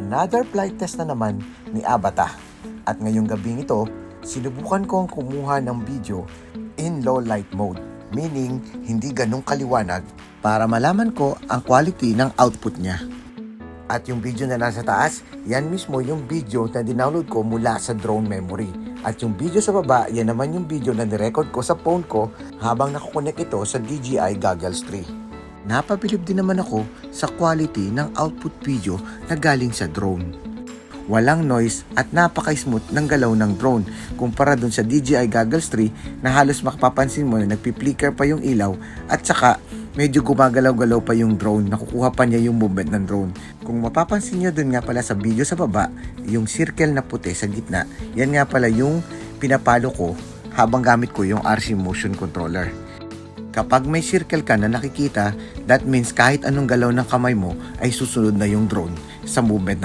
Another flight test na naman ni Abata. At ngayong gabing ito, sinubukan kong kumuha ng video in low light mode, meaning hindi ganong kaliwanag para malaman ko ang quality ng output niya. At yung video na nasa taas, yan mismo yung video na dinownload ko mula sa drone memory. At yung video sa baba, yan naman yung video na nirecord ko sa phone ko habang nakakonect ito sa DJI Goggles 3. Napabilib din naman ako sa quality ng output video na galing sa drone. Walang noise at napaka-smooth ng galaw ng drone kumpara dun sa DJI Goggles 3 na halos makapapansin mo na nagpi-flicker pa yung ilaw at saka medyo gumagalaw-galaw pa yung drone, nakukuha pa niya yung movement ng drone. Kung mapapansin nyo dun nga pala sa video sa baba, yung circle na puti sa gitna, yan nga pala yung pinapalo ko habang gamit ko yung RC Motion Controller. Kapag may circle ka na nakikita, that means kahit anong galaw ng kamay mo ay susunod na yung drone sa movement ng